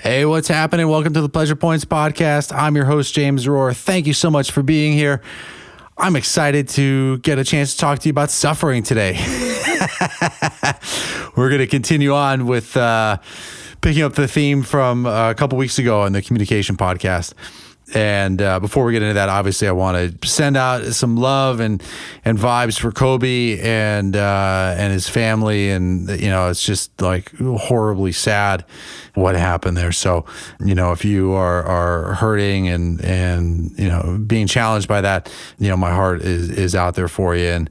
Hey, what's happening? Welcome to the Pleasure Points podcast. I'm your host, James Rohr. Thank you so much for being here. I'm excited to get a chance to talk to you about suffering today. We're going to continue on with picking up the theme from a couple weeks ago on the communication podcast. And before we get into that, obviously, I want to send out some love and vibes for Kobe and his family. And, you know, it's just like horribly sad what happened there. So, you know, if you are hurting and, you know, being challenged by that, you know, my heart is out there for you. And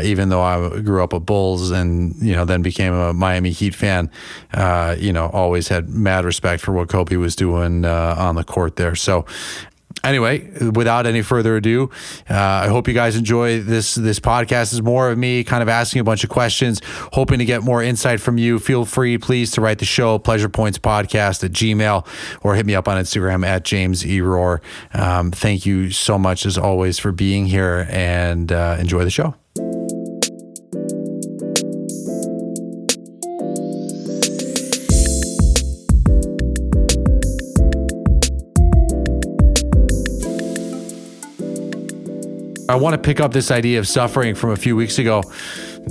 even though I grew up a Bulls and, you know, then became a Miami Heat fan, you know, always had mad respect for what Kobe was doing on the court there. So, anyway, without any further ado, I hope you guys enjoy this podcast. Is more of me kind of asking a bunch of questions, hoping to get more insight from you. Feel free, please, to write the show, pleasurepointspodcast@gmail.com, or hit me up on Instagram at James E. Rohr. Thank you so much, as always, for being here, and enjoy the show. I want to pick up this idea of suffering from a few weeks ago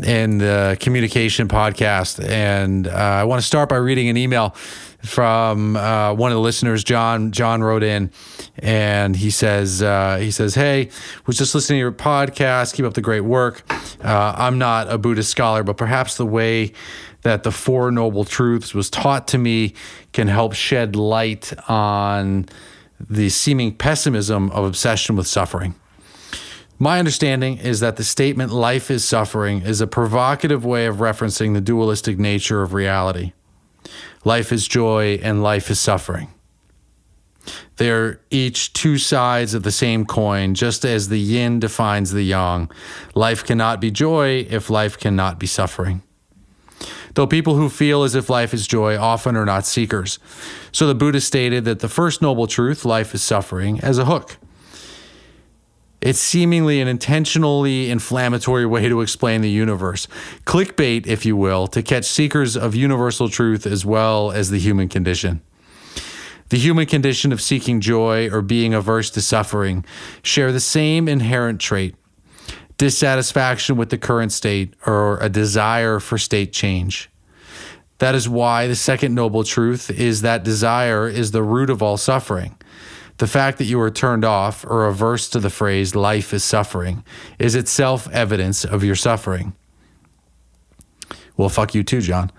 in the communication podcast. And I want to start by reading an email from one of the listeners, John. John wrote in, and he says, "Hey, was just listening to your podcast. Keep up the great work. I'm not a Buddhist scholar, but perhaps the way that the Four Noble Truths was taught to me can help shed light on the seeming pessimism of obsession with suffering. My understanding is that the statement life is suffering is a provocative way of referencing the dualistic nature of reality. Life is joy and life is suffering. They are each two sides of the same coin, just as the yin defines the yang. Life cannot be joy if life cannot be suffering. Though people who feel as if life is joy often are not seekers. So the Buddha stated that the first noble truth, life is suffering, as a hook. It's seemingly an intentionally inflammatory way to explain the universe. Clickbait, if you will, to catch seekers of universal truth as well as the human condition. The human condition of seeking joy or being averse to suffering share the same inherent trait: dissatisfaction with the current state or a desire for state change. That is why the second noble truth is that desire is the root of all suffering. The fact that you are turned off or averse to the phrase life is suffering is itself evidence of your suffering." Well, fuck you too, John.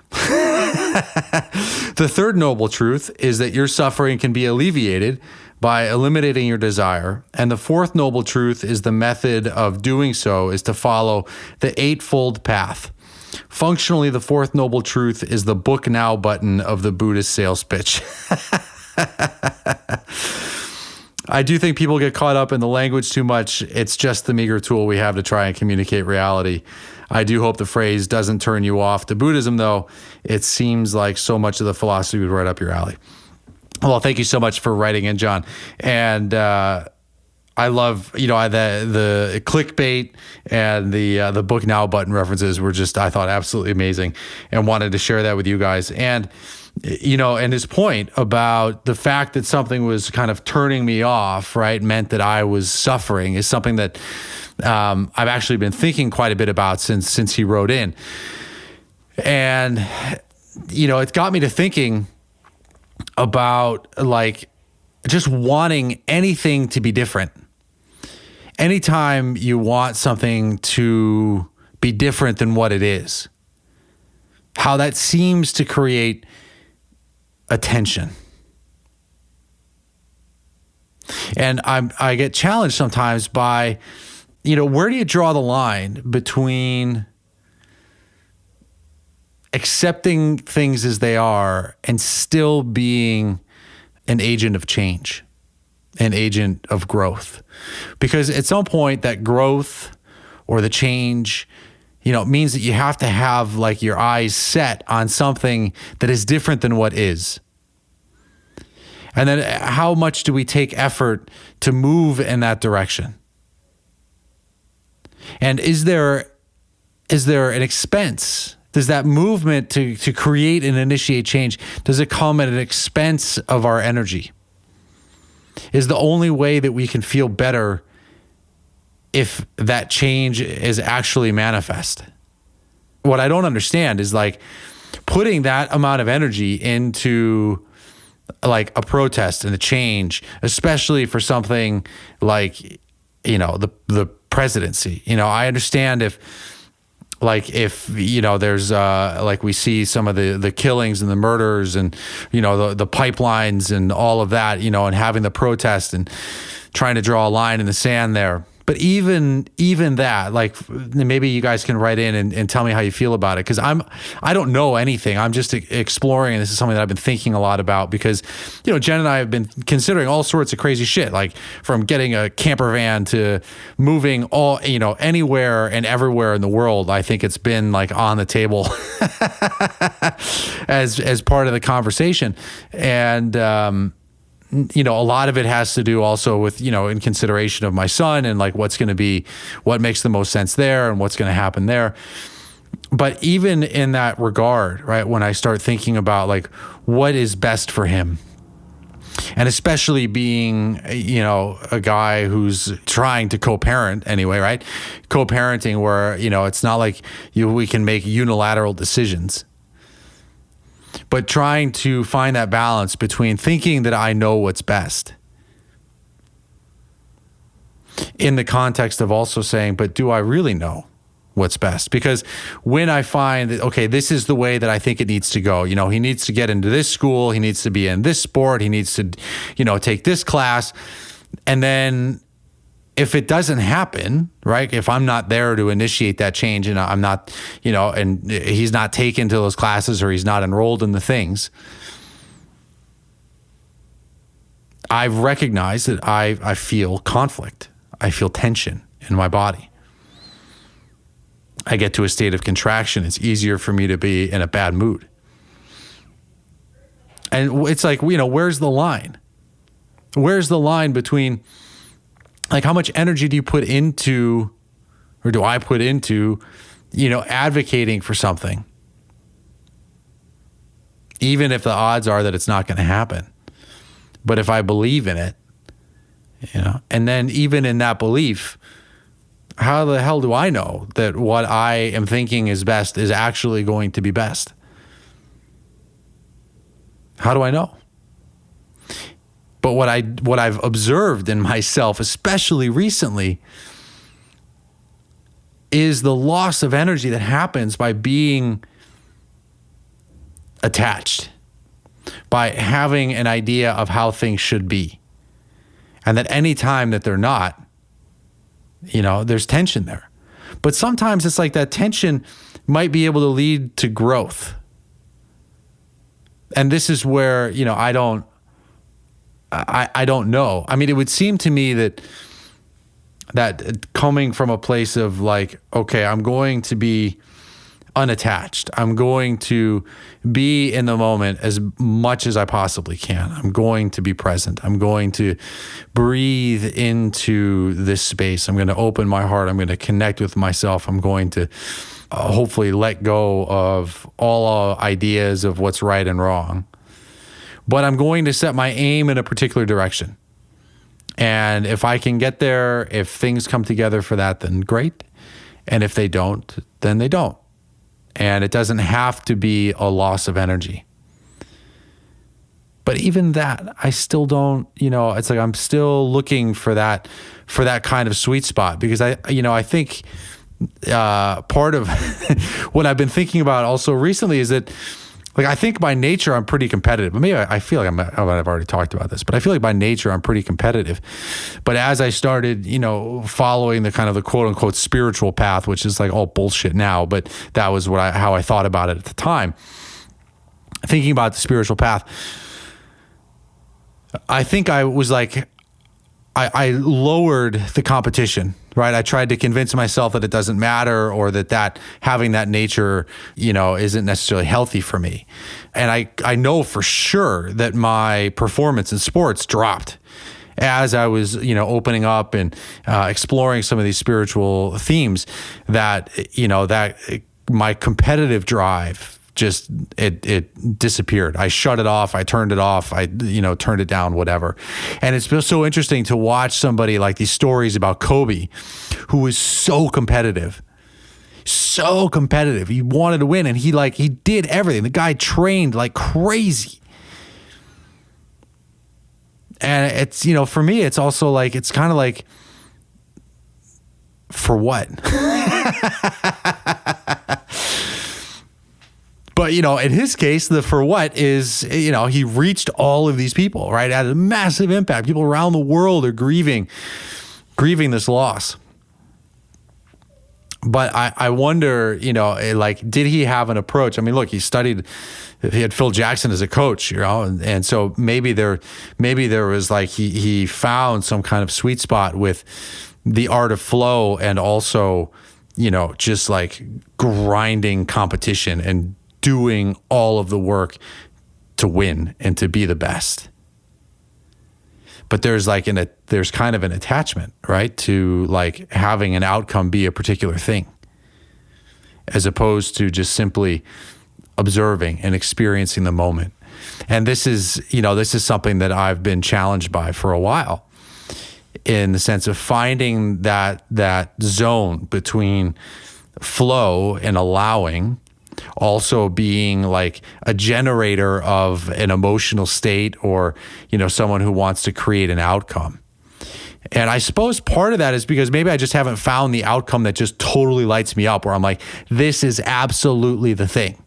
The third noble truth is that your suffering can be alleviated by eliminating your desire. And the fourth noble truth is the method of doing so is to follow the eightfold path. Functionally, the fourth noble truth is the book now button of the Buddhist sales pitch. I do think people get caught up in the language too much. It's just the meager tool we have to try and communicate reality. I do hope the phrase doesn't turn you off to Buddhism, though. It seems like so much of the philosophy would right up your alley. Well, thank you so much for writing in, John. And I love, you know, the clickbait and the book now button references were just, I thought, absolutely amazing, and wanted to share that with you guys. And you know, and his point about the fact that something was kind of turning me off, right, meant that I was suffering, is something that I've actually been thinking quite a bit about since he wrote in. And, you know, it got me to thinking about, like, just wanting anything to be different. Anytime you want something to be different than what it is, how that seems to create attention. And I get challenged sometimes by, you know, where do you draw the line between accepting things as they are and still being an agent of change, an agent of growth? Because at some point that growth or the change, you know, means that you have to have, like, your eyes set on something that is different than what is. And then how much do we take effort to move in that direction? And is there an expense does that movement to create and initiate change, does it come at an expense of our energy? Is the only way that we can feel better if that change is actually manifest? What I don't understand is like putting that amount of energy into like a protest and a change, especially for something like, the presidency. I understand if there's like we see some of the killings and the murders and the pipelines and all of that, and having the protest and trying to draw a line in the sand there. But even that, like, maybe you guys can write in and tell me how you feel about it, because I don't know anything. I'm just exploring, and this is something that I've been thinking a lot about because, Jen and I have been considering all sorts of crazy shit, like from getting a camper van to moving all, anywhere and everywhere in the world. I think it's been like on the table as part of the conversation. And, a lot of it has to do also with, in consideration of my son and like what makes the most sense there and what's going to happen there. But even in that regard, right, when I start thinking about like what is best for him, and especially being, a guy who's trying to co-parent anyway, right? Co-parenting where, it's not like we can make unilateral decisions. But trying to find that balance between thinking that I know what's best in the context of also saying, but do I really know what's best? Because when I find that, okay, this is the way that I think it needs to go, he needs to get into this school, he needs to be in this sport, he needs to, take this class. And then if it doesn't happen, right, if I'm not there to initiate that change and I'm not, and he's not taken to those classes or he's not enrolled in the things, I've recognized that I feel conflict. I feel tension in my body. I get to a state of contraction. It's easier for me to be in a bad mood. And it's like, where's the line? Where's the line between, like, how much energy do you put into, or do I put into, advocating for something, even if the odds are that it's not going to happen? But if I believe in it, and then even in that belief, how the hell do I know that what I am thinking is best is actually going to be best? How do I know? But what I've observed in myself, especially recently, is the loss of energy that happens by being attached, by having an idea of how things should be. And that any time that they're not, there's tension there. But sometimes it's like that tension might be able to lead to growth. And this is where, I don't know. I mean, it would seem to me that coming from a place of like, okay, I'm going to be unattached. I'm going to be in the moment as much as I possibly can. I'm going to be present. I'm going to breathe into this space. I'm going to open my heart. I'm going to connect with myself. I'm going to hopefully let go of all ideas of what's right and wrong. But I'm going to set my aim in a particular direction. And if I can get there, if things come together for that, then great. And if they don't, then they don't. And it doesn't have to be a loss of energy. But even that, I still don't, it's like I'm still looking for that kind of sweet spot, because I think part of what I've been thinking about also recently is that, like, I think by nature I'm pretty competitive. Maybe I feel like I've already talked about this, but I feel like by nature I'm pretty competitive. But as I started, following the kind of the quote unquote spiritual path, which is like all bullshit now, but that was how I thought about it at the time. Thinking about the spiritual path, I think I was like, I lowered the competition, right? I tried to convince myself that it doesn't matter, or that having that nature, isn't necessarily healthy for me. And I know for sure that my performance in sports dropped as I was, opening up and exploring some of these spiritual themes, that my competitive drive just it disappeared. I shut it off. I turned it off. I turned it down, whatever. And it's been so interesting to watch somebody like these stories about Kobe, who was so competitive. So competitive. He wanted to win, and he did everything. The guy trained like crazy. And it's, for me, it's also like, it's kind of like, for what? But, in his case, the for what is, he reached all of these people, right? Had a massive impact. People around the world are grieving this loss. But I wonder, did he have an approach? I mean, look, he had Phil Jackson as a coach, and so maybe there was like, he found some kind of sweet spot with the art of flow, and also, just like grinding competition and doing all of the work to win and to be the best. But there's kind of an attachment, right, to like having an outcome be a particular thing, as opposed to just simply observing and experiencing the moment. And this is something that I've been challenged by for a while, in the sense of finding that zone between flow and allowing, also being like a generator of an emotional state, or, someone who wants to create an outcome. And I suppose part of that is because maybe I just haven't found the outcome that just totally lights me up, where I'm like, this is absolutely the thing.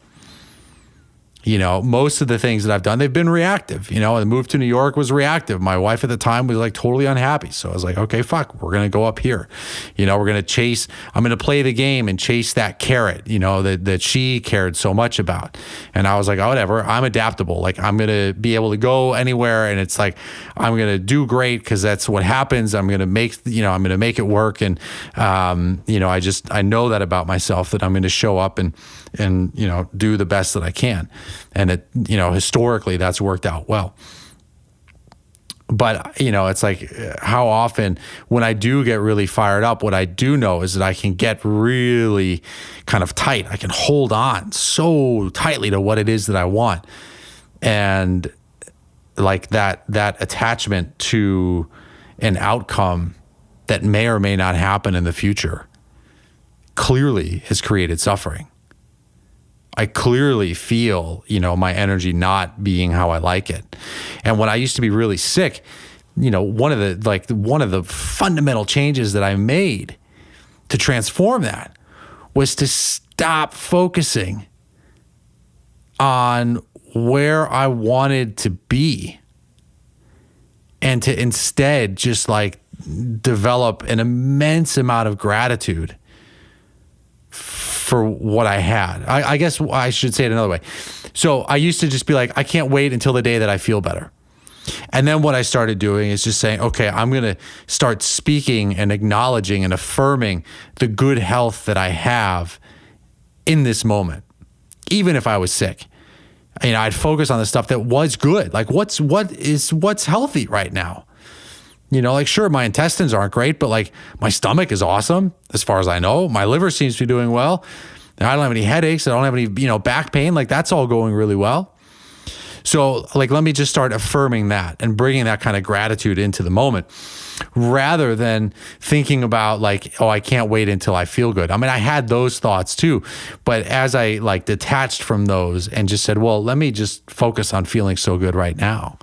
Most of the things that I've done, they've been reactive. The move to New York was reactive. My wife at the time was like totally unhappy. So I was like, okay, fuck, we're going to go up here. We're going to I'm going to play the game and chase that carrot, that she cared so much about. And I was like, oh, whatever, I'm adaptable. Like, I'm going to be able to go anywhere. And it's like, I'm going to do great because that's what happens. I'm going to make it work. And, I know that about myself, that I'm going to show up and do the best that I can. And it, historically that's worked out well. But, it's like, how often when I do get really fired up, what I do know is that I can get really kind of tight. I can hold on so tightly to what it is that I want. And like that attachment to an outcome that may or may not happen in the future clearly has created suffering. I clearly feel, my energy not being how I like it. And when I used to be really sick, one of the fundamental changes that I made to transform that was to stop focusing on where I wanted to be, and to instead just like develop an immense amount of gratitude for what I had. I guess I should say it another way. So I used to just be like, I can't wait until the day that I feel better. And then what I started doing is just saying, okay, I'm going to start speaking and acknowledging and affirming the good health that I have in this moment, even if I was sick. I'd focus on the stuff that was good. Like what's healthy right now. Sure, my intestines aren't great, but like my stomach is awesome as far as I know. My liver seems to be doing well. I don't have any headaches. I don't have any, back pain. Like that's all going really well. So like, let me just start affirming that and bringing that kind of gratitude into the moment, rather than thinking about like, oh, I can't wait until I feel good. I had those thoughts too, but as I like detached from those and just said, well, let me just focus on feeling so good right now.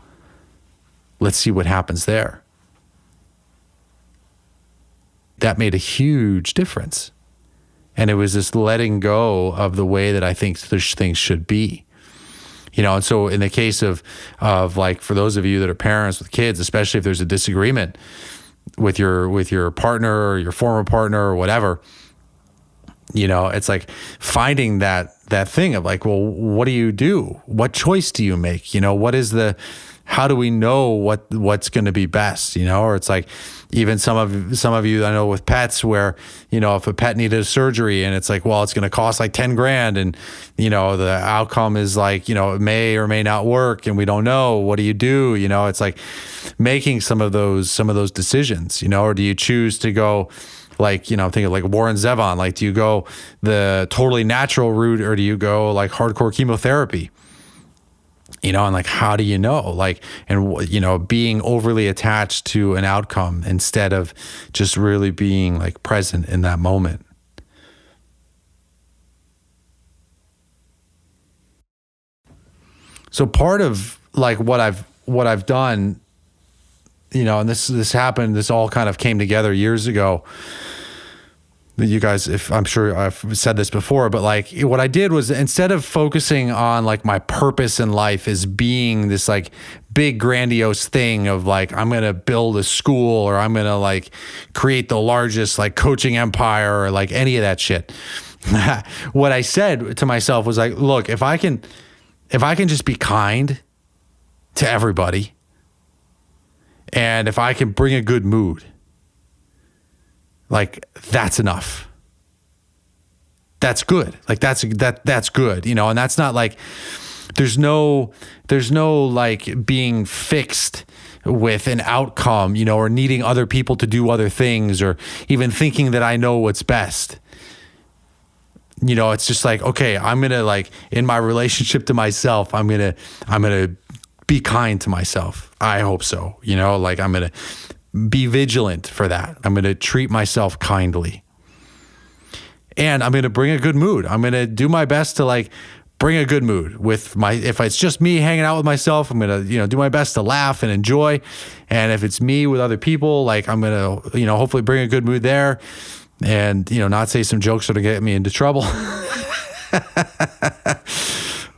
Let's see what happens there. That made a huge difference. And it was this letting go of the way that I think things should be. And so in the case of like, for those of you that are parents with kids, especially if there's a disagreement with your partner or your former partner or whatever, it's like finding that thing of like, well, what do you do? What choice do you make? How do we know what's going to be best? Or it's like, even some of you I know with pets where, if a pet needed a surgery and it's like, well, it's going to cost like 10 grand and, the outcome is like, it may or may not work and we don't know. What do you do? It's like making some of those decisions, or do you choose to go, Like, I'm thinking like Warren Zevon, like, do you go the totally natural route or do you go like hardcore chemotherapy? And like, how do you know? Like, and, being overly attached to an outcome instead of just really being like present in that moment. So part of like what I've done, and this happened, this all kind of came together years ago. You guys, if I'm sure I've said this before, but like what I did was, instead of focusing on like my purpose in life as being this like big grandiose thing of like, I'm going to build a school or I'm going to like create the largest like coaching empire or like any of that shit. What I said to myself was like, look, if I can just be kind to everybody, and if I can bring a good mood, like, that's enough. That's good. Like, that's good, and that's not like, there's no like being fixed with an outcome, or needing other people to do other things, or even thinking that I know what's best. It's just like, okay, I'm going to like, in my relationship to myself, I'm going to be kind to myself. I hope so. Like, I'm going to be vigilant for that. I'm going to treat myself kindly. And I'm going to bring a good mood. I'm going to do my best to like bring a good mood if it's just me hanging out with myself, I'm going to, do my best to laugh and enjoy. And if it's me with other people, like, I'm going to, hopefully bring a good mood there and, not say some jokes that will get me into trouble. I'm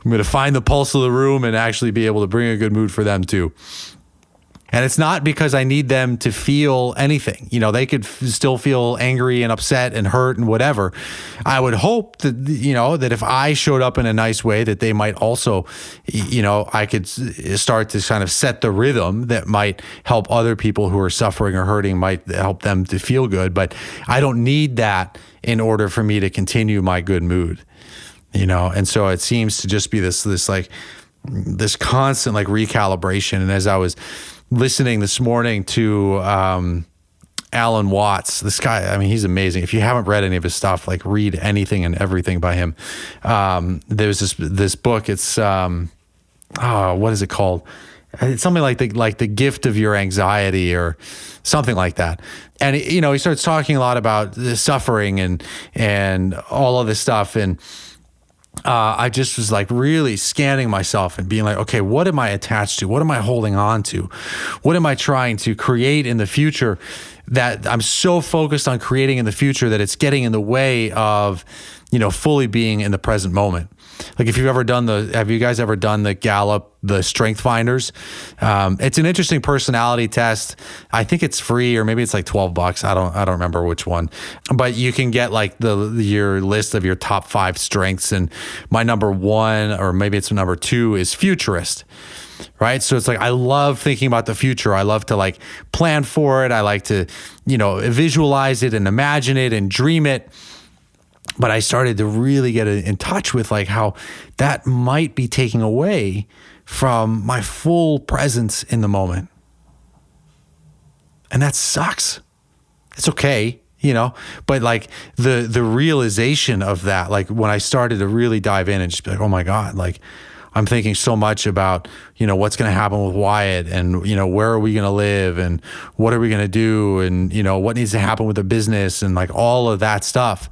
going to find the pulse of the room and actually be able to bring a good mood for them too. And it's not because I need them to feel anything. They could still feel angry and upset and hurt and whatever. I would hope that, that if I showed up in a nice way, that they might also, I could start to kind of set the rhythm that might help other people who are suffering or hurting, might help them to feel good. But I don't need that in order for me to continue my good mood, And so it seems to just be this constant like recalibration. And as I was listening this morning to Alan Watts, this guy, I mean, he's amazing. If you haven't read any of his stuff, like, read anything and everything by him. There's this book. It's what is it called? It's something like the gift of your anxiety or something like that. And he starts talking a lot about the suffering and all of this stuff. And I just was like really scanning myself and being like, okay, what am I attached to? What am I holding on to? What am I trying to create in the future that I'm so focused on creating in the future that it's getting in the way of, fully being in the present moment? Like, have you guys ever done the Gallup, the Strength Finders? It's an interesting personality test. I think it's free, or maybe it's like $12. I don't remember which one, but you can get like your list of your top 5 strengths. And my number 1, or maybe it's number 2, is futurist. Right. So it's like, I love thinking about the future. I love to like plan for it. I like to, visualize it and imagine it and dream it. But I started to really get in touch with like how that might be taking away from my full presence in the moment. And that sucks. It's okay, but like the realization of that, like when I started to really dive in and just be like, oh my God, like I'm thinking so much about, what's going to happen with Wyatt and, where are we going to live and what are we going to do and, what needs to happen with the business and like all of that stuff.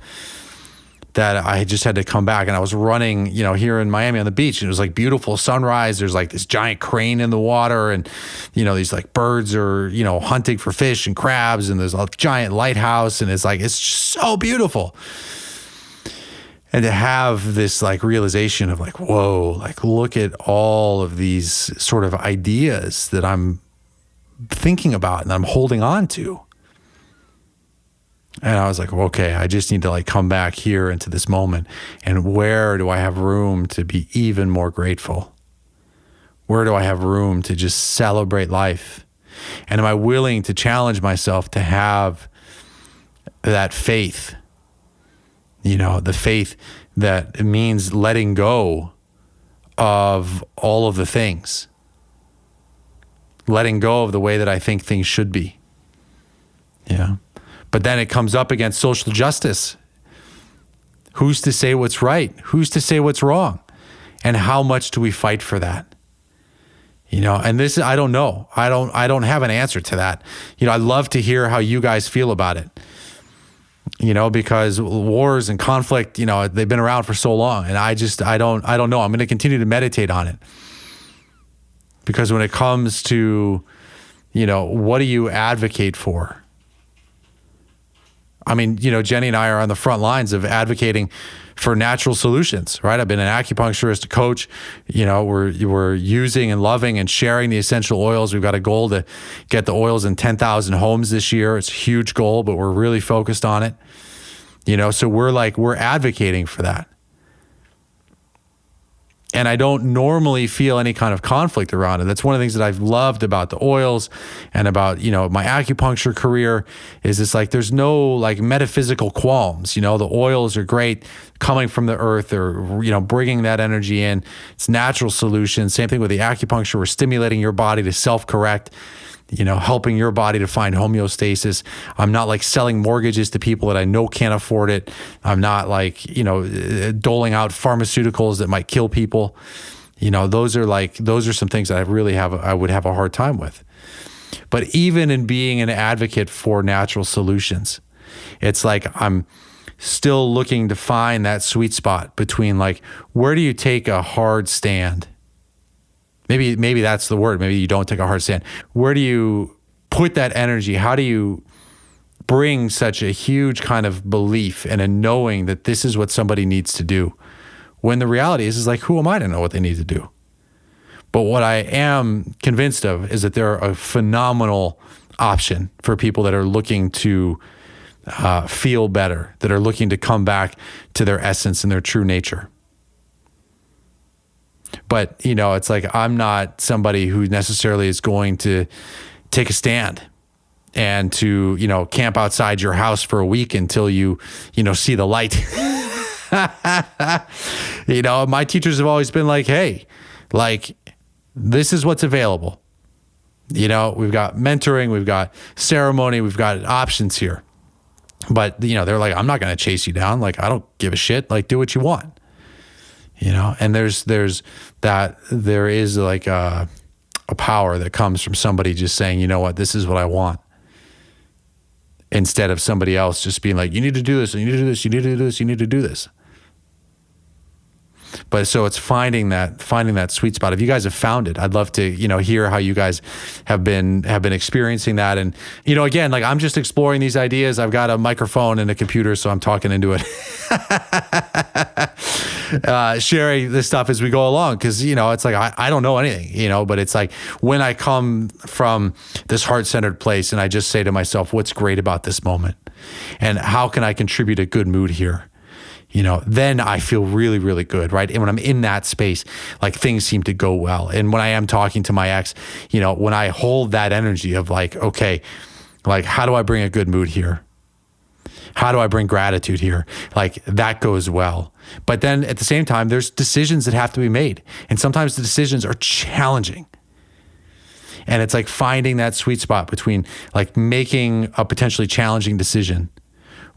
That I just had to come back, and I was running, here in Miami on the beach, and it was like beautiful sunrise. There's like this giant crane in the water, and these like birds are hunting for fish and crabs, and there's a giant lighthouse, and it's just so beautiful. And to have this like realization of like, whoa, like look at all of these sort of ideas that I'm thinking about and I'm holding on to. And I was like, okay, I just need to like come back here into this moment. And where do I have room to be even more grateful? Where do I have room to just celebrate life? And am I willing to challenge myself to have that faith? The faith that it means letting go of all of the things. Letting go of the way that I think things should be. Yeah. But then it comes up against social justice. Who's to say what's right? Who's to say what's wrong? And how much do we fight for that? And this, I don't know. I don't have an answer to that. I'd love to hear how you guys feel about it. Because wars and conflict, they've been around for so long, and I don't know. I'm going to continue to meditate on it. Because when it comes to, what do you advocate for? I mean, Jenny and I are on the front lines of advocating for natural solutions, right? I've been an acupuncturist, a coach. We're using and loving and sharing the essential oils. We've got a goal to get the oils in 10,000 homes this year. It's a huge goal, but we're really focused on it. So we're advocating for that. And I don't normally feel any kind of conflict around it. That's one of the things that I've loved about the oils and about, my acupuncture career is it's like there's no metaphysical qualms. The oils are great coming from the earth. They're, bringing that energy in. It's natural solutions. Same thing with the acupuncture. We're stimulating your body to self-correct, helping your body to find homeostasis. I'm not selling mortgages to people that I know can't afford it. I'm not doling out pharmaceuticals that might kill people. Those are some things that I would have a hard time with. But even in being an advocate for natural solutions, it's like I'm still looking to find that sweet spot between where do you take a hard stand? Maybe that's the word. Maybe you don't take a hard stand. Where do you put that energy? How do you bring such a huge kind of belief and a knowing that this is what somebody needs to do? When the reality is who am I to know what they need to do? But what I am convinced of is that they're a phenomenal option for people that are looking to feel better, that are looking to come back to their essence and their true nature. But, it's I'm not somebody who necessarily is going to take a stand and to, camp outside your house for a week until you see the light. My teachers have always been hey, this is what's available. We've got mentoring, we've got ceremony, we've got options here. But, they're I'm not going to chase you down. I don't give a shit. Do what you want. And there is a power that comes from somebody just saying, you know what, this is what I want. Instead of somebody else just being you need to do this, and you need to do this, you need to do this, you need to do this. But so it's finding that sweet spot. If you guys have found it, I'd love to, hear how you guys have been experiencing that. And, again, I'm just exploring these ideas. I've got a microphone and a computer, so I'm talking into it. Sharing this stuff as we go along. Cause it's I don't know anything, but it's when I come from this heart-centered place and I just say to myself, what's great about this moment? And how can I contribute a good mood here? Then I feel really, really good, right? And when I'm in that space, things seem to go well. And when I am talking to my ex, when I hold that energy of okay, how do I bring a good mood here? How do I bring gratitude here? That goes well. But then at the same time, there's decisions that have to be made. And sometimes the decisions are challenging. And it's finding that sweet spot between making a potentially challenging decision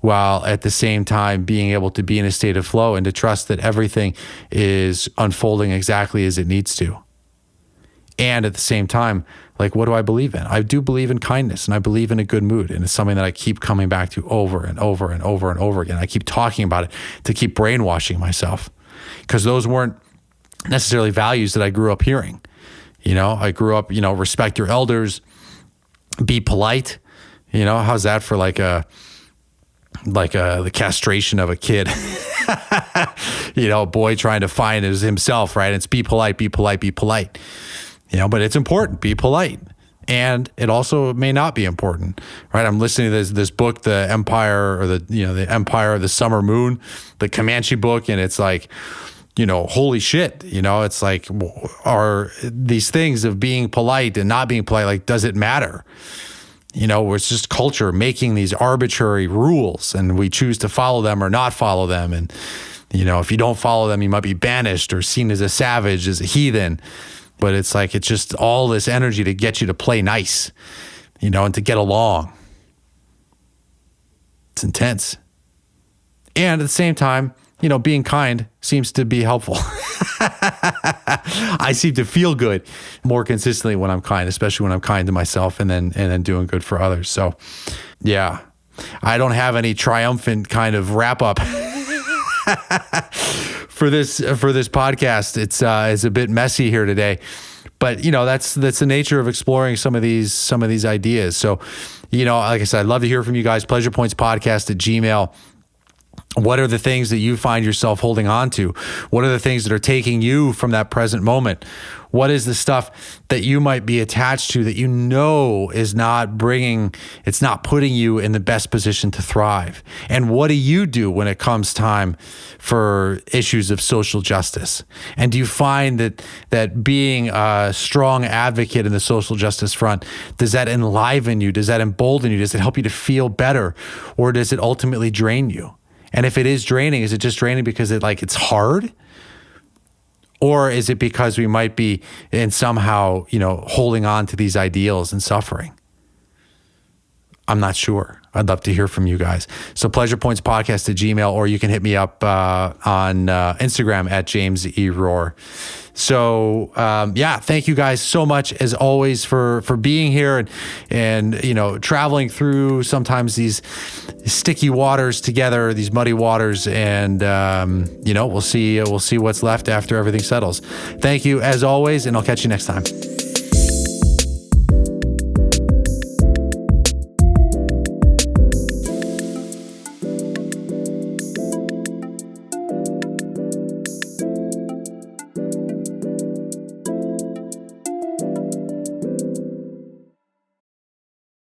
while at the same time being able to be in a state of flow and to trust that everything is unfolding exactly as it needs to. And at the same time, what do I believe in? I do believe in kindness, and I believe in a good mood. And it's something that I keep coming back to over and over and over and over again. I keep talking about it to keep brainwashing myself, because those weren't necessarily values that I grew up hearing. I grew up, respect your elders, be polite. How's that for the castration of a kid? A boy trying to find himself, right? It's be polite, be polite, be polite. But it's important, be polite. And it also may not be important, right? I'm listening to this book, The Empire, or the Empire of the Summer Moon, the Comanche book. And it's holy shit, it's are these things of being polite and not being polite, does it matter? Where it's just culture making these arbitrary rules, and we choose to follow them or not follow them. And, if you don't follow them, you might be banished or seen as a savage, as a heathen. But it's it's just all this energy to get you to play nice, and to get along. It's intense. And at the same time, being kind seems to be helpful. I seem to feel good more consistently when I'm kind, especially when I'm kind to myself and then doing good for others. So yeah, I don't have any triumphant kind of wrap up for this podcast. It's a bit messy here today, but that's the nature of exploring some of these ideas. So, like I said, I'd love to hear from you guys. pleasurepointspodcast@gmail.com. What are the things that you find yourself holding on to? What are the things that are taking you from that present moment? What is the stuff that you might be attached to that is not putting you in the best position to thrive? And what do you do when it comes time for issues of social justice? And do you find that being a strong advocate in the social justice front, does that enliven you? Does that embolden you? Does it help you to feel better? Or does it ultimately drain you? And if it is draining, is it just draining because it's hard? Or is it because we might be somehow, holding on to these ideals and suffering? I'm not sure. I'd love to hear from you guys. So pleasurepointspodcast@gmail.com, or you can hit me up on Instagram @JamesERohr. So thank you guys so much as always for being here and traveling through sometimes these sticky waters together, these muddy waters, and we'll see what's left after everything settles. Thank you as always, and I'll catch you next time.